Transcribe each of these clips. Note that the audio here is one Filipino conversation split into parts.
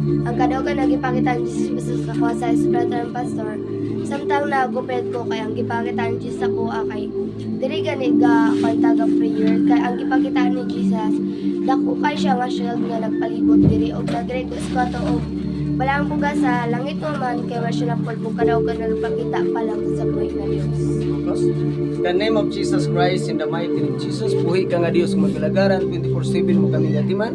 Ang kadaugan na gipakita ni Jesus sa kuha sa Espiritu ng Pastor. Samtang nagupit ko kay ang gipakita ni Jesus sa kuha kay diri gani ga kantaga prayer kay ang gipakita ni Jesus dako kay siya nga shield nga nagpalibot diri og nagre ko sa og balang buga sa langit mo man kay wa siya napulbo kadaugan na nagpakita pa lang sa buhay nga Dios. In the name of Jesus Christ, in the mighty name of Jesus, buhi ka nga Diyos magilagaran, 24/7 mo kami gatiman,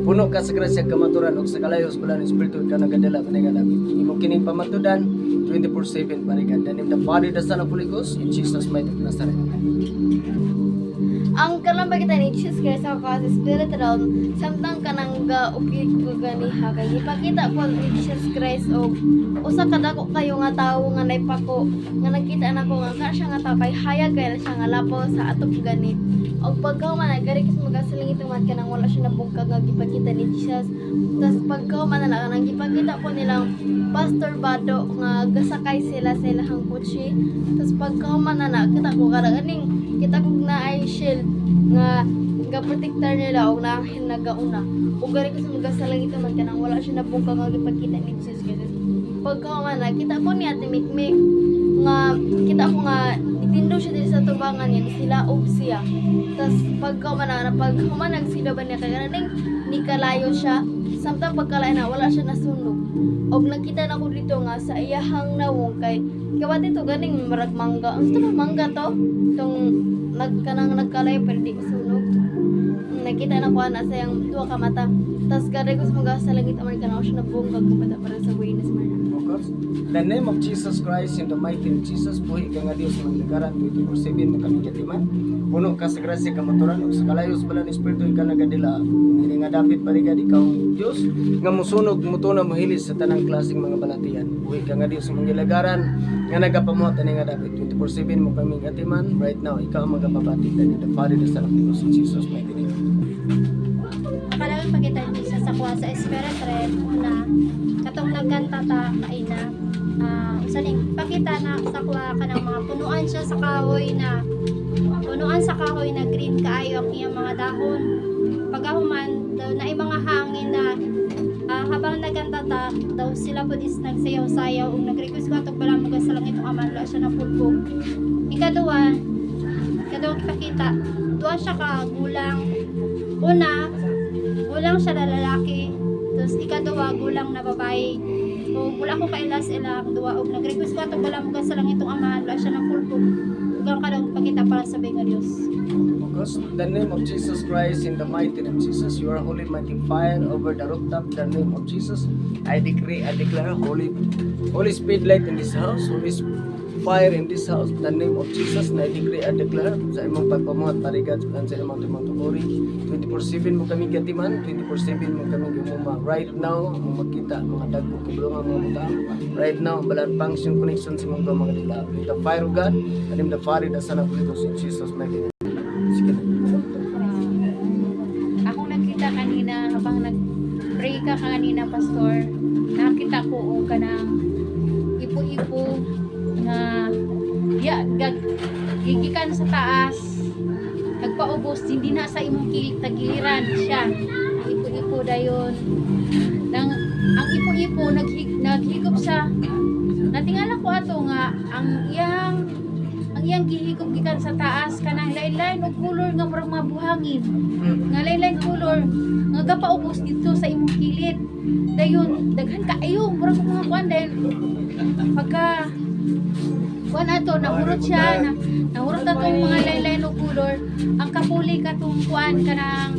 puno ka sa grasya kamaturan o sa kalayos pala ng Espiritu ka nagadala ka nga namin. Imo kining pamatudan, 24/7 parigan. In the Father, the Son, of Holy Ghost, in Jesus' mighty name, Nazareth. Ang kanang pagkita ni Jesus Christ sa kuha sa Espiritu realm, samtang kanang ukit ko ganiha kay ipakita ko ni Jesus Christ og usa ka dako kayo nga tawo nga naipako nga nakita nako nga siya nga tao kay hayag kay siya nga lapaw sa atop gani og pagkauman gari kis magasalingit man kanang wala siya nabungkag nga gipakita ni Jesus tas pagkauman na kanang gipakita po nilang Pastor Bado nga gasakay sila sa ilahang kotse tas pagkauman na kita ko kada ganing kita kog na ay shield nga protector nila og naanghin nagauna ug gari kis magasalingit man kanang wala siya nabungkag nga gipakita ni Jesus Christ pagkauman na kita po ni Ate Mikmik nga kita ko nga itindo siya dito sa tubangan niya sila og siya tas pagkauman sila ba niya kaya ni kalayo siya samtang pagkalain na wala siya nasunog og nakita na ko dito nga sa iyahang nawong kay kawat ito ganing marag mangga ang ba mangga to tong nagkalayo pero di sunog nakita na ko ana sa yang duha ka mata tas gari ko sa mga sa langit aman kana siya nabunggag kumata para sa buenas man. In the name of Jesus Christ, in the mighty name of Jesus, buhi ka nga Diyos magilagaran, 24/7 mo kami gatiman, puno ka sa grasya kamaturan o sa kalayos pala ng Espiritu ka nagadila, hindi nga dapat parigad ikaw Diyos, nga musunog, mutuna, muhilis sa tanang klaseng mga balatian. Buhi ka nga Diyos magilagaran, nga nagapamuhat ani nga dapat, 24/7 mo kami gatiman, right now, ikaw ang magapapatid in the Father, the Son, of Holy Ghost, in Jesus' mighty name. Kalawin pagkita ni sa sakuha sa Espiritu realm na katong nagkanta ta kaina usaning pakita na sakuha ka ng mga punuan siya sa kahoy na green kaayo ang iyang mga dahon pagahuman daw na mga hangin na habang nagkanta ta daw sila po is nagsayaw-sayaw ug nag-request ko atong balang mga sa langit ang aman wala siya na pulbog ikaduha ipakita duha siya ka gulang gulang siya na lalaki tapos ikaduha gulang na babae o wala ko kailas ilang duwa og nag-request ko atong balang mga sa langit ang aman wala siya na pulbog ug ang kadang pakita para sa nga Dios. Because in the name of Jesus Christ, in the mighty name of Jesus, you are holy, mighty fire over the rooftop. In the name of Jesus, I decree, I declare Holy Spirit light in this house, Holy fire in this house. In the name of Jesus, I decree, I declare sa imong pagpamuhat parigat sa imong tumuturi. 24/7 mo kami gatiman, 24/7 mo kami gumuma. Right now, mo makita mga dagko kubulong mga butang. Right now, balan function connection sa mga dila. The fire of God, and the Father, the Son, of Holy Ghost, in Jesus' mighty name. Sige. Ako nakita kanina habang nag-pray ka kanina pastor, nakita ko o kanang ipo-ipo na gigikan sa taas nagpaubos hindi na sa imong tagiliran siya ang ipo-ipo dayon ang ipo-ipo naghigop sa natingala ko ato nga ang iyang gihigop gikan sa taas kanang lain-lain og color nga murag mabuhangin nga lain-lain color nga gapaubos dito sa imong kilid dayon daghan kaayo murag mga kuan dayon pagka kuan ato nahurot siya nahurot atong mga lain-lain og color ang kapuli katong kuan kanang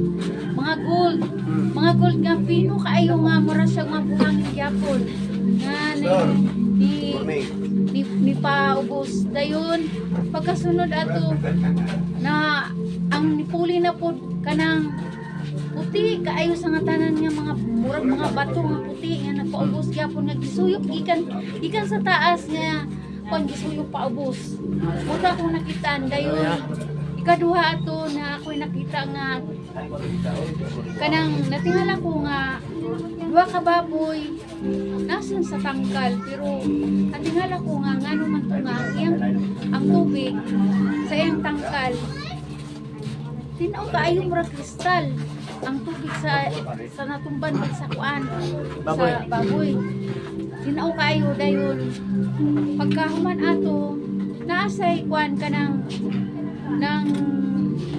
mga gold nga pino kaayo nga murag siya mabuhangin gyapon nga ni paubos dayon pagkasunod ato na ang nipuli na pod kanang puti kaayo sa nga tanan nga mga murag mga bato nga puti nga nagpaubos gyapon nga gisuyop gikan sa taas nga kon gisuyop paubos uta ko nakitaan dayon ikaduha ato na ako'y nakita nga kanang natingala ko nga duha ka baboy nasun sa tangkal pero natingala ko nga ngano man to nga ang tubig sa iyang tangkal tinaw kaayo murag kristal ang tubig sa natumban pag sa kuan Baboy. sa baboy. Tinaw kayo dayon pagkahuman ato naasay kuan ka ng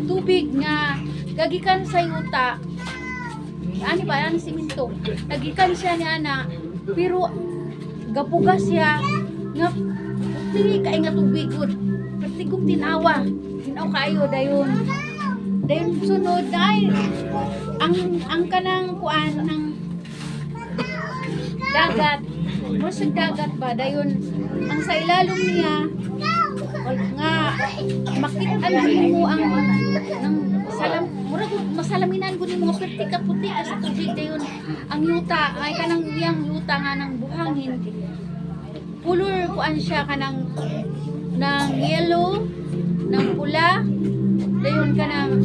tubig nga gagikan sa yuta. Ani ba ang siminto? Nagikan siya ni ana pero gapugas siya nga dili kay nga tubig gud. Pertigog tinawa. Tinaw kayo dayon. Dayon sunod ay ang kanang kuan ng dagat. Mo sa dagat ba dayon ang sa ilalom niya nga makita mo ang ng salam murag masalaminan gud mo perti ka puti sa tubig dayon ang yuta ay kanang iyang yuta nga nang buhangin pulor kuan siya kanang ng yellow ng pula dayon kanang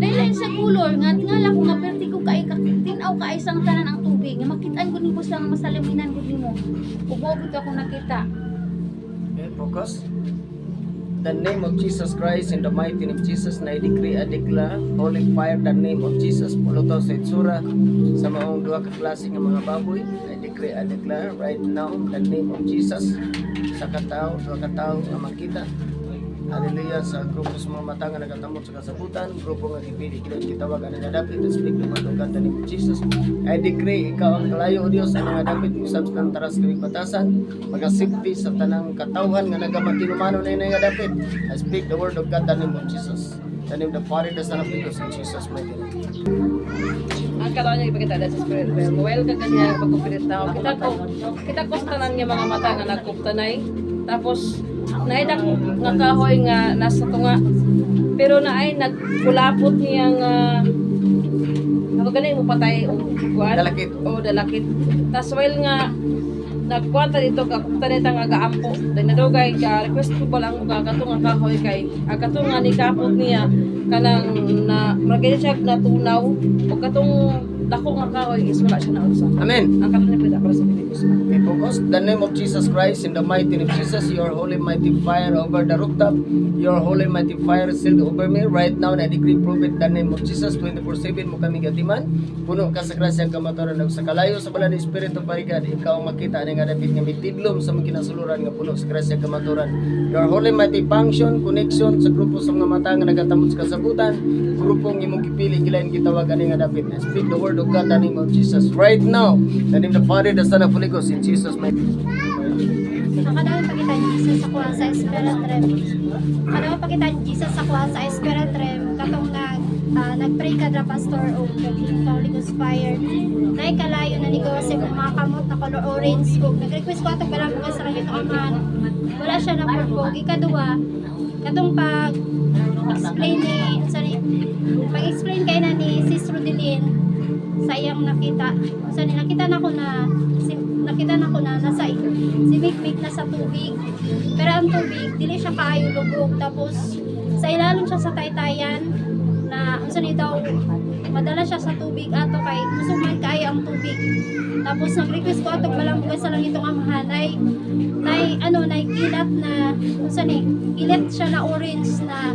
lain sa kulor nga tingala ko nga perti ko kay tinaw ka isang tanan ang tubig nga makitaan gud nimo sa masalaminan gud nimo ug mo gud ako nakita. Okay, focus. The name of Jesus Christ, in the mighty name of Jesus, na i-decree and declare, holy fire, the name of Jesus, puluto sa itsura, sa maong duha ka klase nga mga baboy, I decree and declare, right now, the name of Jesus, sa katao, duha ka tao nga makita, hallelujah, sa grupo sa mga mata nga nagatamot sa kasabutan, grupo nga gipili, kitawag ang nadapit, and speak the word of God, the name of Jesus, I decree, ikaw ang kalayo, O Diyos, ang nadapit, usab sa taras kaming batasan, magasipti sa tanang katawhan nga nagamantinumano na yun nga dapit. I speak the word of God, the name of Jesus. The name of the Father, the Son of the Holy Ghost, in Jesus' mighty name. Ang katawan niya ipakita sa spirit realm. Well ka kanya pagkupilit tao. Kita ko sa tanan niya mga mata nga nagkuptanay. Tapos naidak nga kahoy nga nasa tunga. Pero naay nagkulapot niya nga ano ganay mo patay o kuan? Dalakit. O dalakit. Tas while nga nagkwanta dito kakuptan nita nga gaampo. Dahil nadugay ka request ko pa lang ka katong nga kahoy kay katong nga ni kapot niya kanang na magay siya natunaw o katong dako nga kahoy is wala siya nausa. Amen. Ang katong nipida para sa Pilipinas. We focus. The name of Jesus Christ, in the mighty name of Jesus, your holy mighty fire over the rooftop, your holy mighty fire sealed over me. Right now, na decree prove it, the name of Jesus, 24/7 mo kami gatiman. Puno ka sa grasya ang kamataran ng sa kalayo sa balan ng Espiritu Parigad. Ikaw ang makita nga dapit nga mitidlom sa mga kinasuluran nga puno sa grasya ang kamataran. Your holy mighty function, connection sa grupo sa mga mata nga nagatamot sa kasabutan, grupong imong gipili gilain gitawag ani nga dapit. I speak the word of God, the name of Jesus. Right now, the name of the Father, the Son of the Holy Ghost, in Jesus' mighty name. Nakadawang pakita ni Jesus sa kuha sa Spirit Realm. Nakadawang pakita ni Jesus sa kuha sa Spirit Realm. Katong nag-pray ka na pastor o Holy Ghost fire. Nay kalayo na negosyo ng mga kamot na color orange. Kung nag-request ko atong balang mga sa langit aman. Wala siya na purpog. Ikaduwa, katong pag-explain pag-explain kayo na ni Sis Rodelyn sa iyang nakita. Nakita na ko na nasa simikmik na sa tubig. Pero ang tubig, dili siya kaayo lubog. Tapos, sa ilalim siya sa taytayan na daw, madala siya sa tubig ato kay kusuman kaayo ang tubig. Tapos, nag-request ko atong balambugan sa lang itong amahan ay kilat na, kilat siya na orange na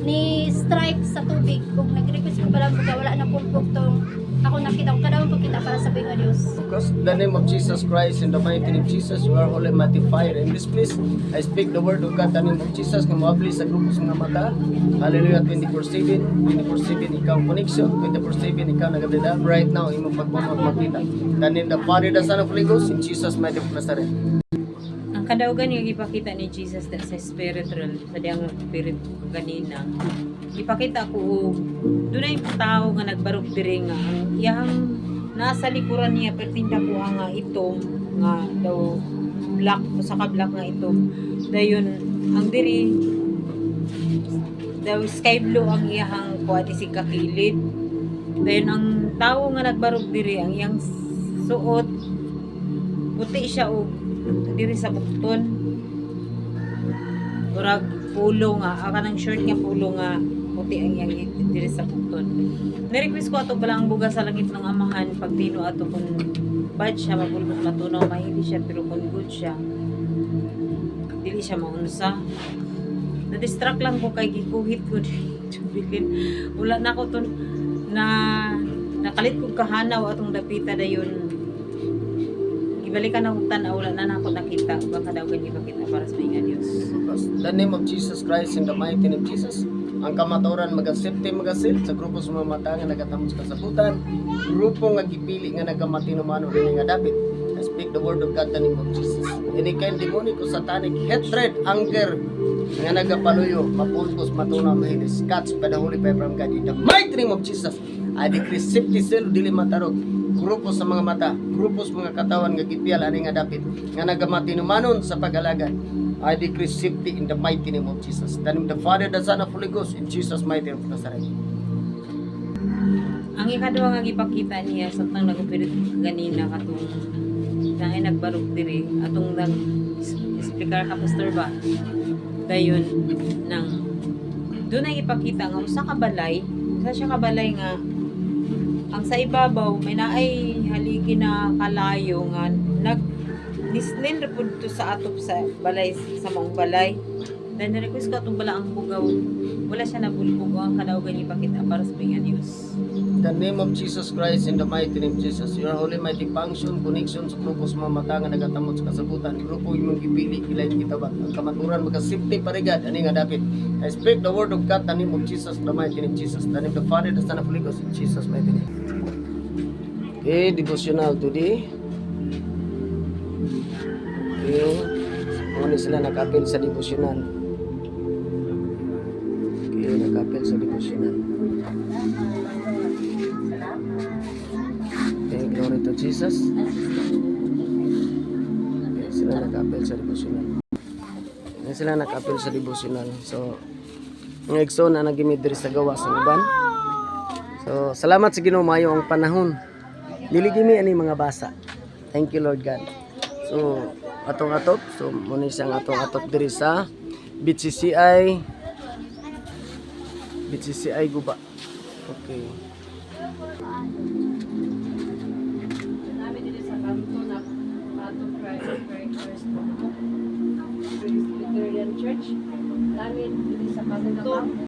ni stripe sa tubig. Kung nag-request ko balambugan, wala na pulpog tong ako nakita ko kadawang pagkita para sa Bingo Diyos. Because the name of Jesus Christ, in the mighty name of Jesus, you are holy mighty fire. In this place, I speak the word of God, the name of Jesus, nga maabli sa grupo sa mga mata. Hallelujah, 24/7, 24/7 ikaw connection, 24/7 ikaw nagadala. Right now, imong pagpamag makita. The name of the Father, the Son of the Holy Ghost, in Jesus' mighty name of Nazareth. Ang kadaugan yung ipakita ni Jesus sa spirit realm, sa diyang spirit kanina. Ipakita ko, doon ay tao nga nagbarog diri nga ang iyang nasa likuran niya pertinda ko ang itom nga daw black o saka black nga itom. Dayon ang diri daw sky blue ang iyang kuwati si kakilid. Dayon ang tao nga nagbarog diri ang iyang suot puti siya o diri sa bukton. Murag pulo nga, ng short nga pulo nga puti ang iyang diri sa bukton. Nirequest ko ato balang buga sa langit ng amahan pag tino ato kung bad siya, mabulbog matunaw, mahili siya, pero kung good siya, dili siya maunsa. Na-distract lang ko kay gikuhit ko dito bilin. Wala na ako to na nakalit kog kahanaw atong dapita dayon ibalikan akong tanaw wala na nako nakita baka daw ganyan makita para sa mga Dios. Because the name of Jesus Christ, in the mighty name of Jesus, ang kamaturan magasipte magasil sa grupo sa mga mata nga nagatamos kasabutan, grupo nga gipili nga nagamatino mano rin nga dapit. I speak the word of God, the name of Jesus. Any kind demonic o satanic hatred, anger nga nagapaluyo, mapulkos, matunaw, mahilis, catch by the Holy Fire from God. In the mighty name of Jesus, I decree safety cell, dili matarog, grupo sa mga mata, grupo sa mga katawan nga gipiyal ani nga dapit nga nagamatino manon sa pag-alagad. I decree safety in the mighty name of Jesus. The name of the Father, the Son, of Holy Ghost, in Jesus' mighty name of Nazareth. Ang ikaduha nga gipakita niya sa tang nagupirit ganina katong na nagbarog diri atong nag explicar ka pastor ba dayon nang doon ay ipakita nga usa ka balay nga ang sa ibabaw may naay haligi na kalayo nga nag nislin ra pud to sa atop sa balay sa maong balay then request ko atong bala ang bugaw wala siya nabulbog ang kadaugan ipakita para sa mga news. In the name of Jesus Christ, in the mighty name of Jesus, your holy mighty function, connection sa grupo sa mga mata nga nagatamot sa kasabutan, grupo imong gipili, kilay kita ba, ang kamaturan, magka-safety parigad, ani nga dapit. I speak the word of God, the name of Jesus, the mighty name of Jesus, the name of the Father, the Son, of Holy Ghost, in Jesus' mighty name. Okay, devotional today. Okay, muna sila nakapil sa devotional. Okay, nakapil sa devotional. Okay, glory to Jesus. Okay, sila nakapil sa devotional. Okay, sila nakapil sa devotional. So, ang egso na nagimid diri sa gawa sa uban. So, salamat sa Ginoo maayo ang panahon. Diligimi ani mga basa. Thank you Lord God. So, atong-atop. So, muna isang atong-atop diri sa BCCI Guba. Okay. Namin dito sa kanto na atong Christ Presbyterian Church. Namin dito sa kanto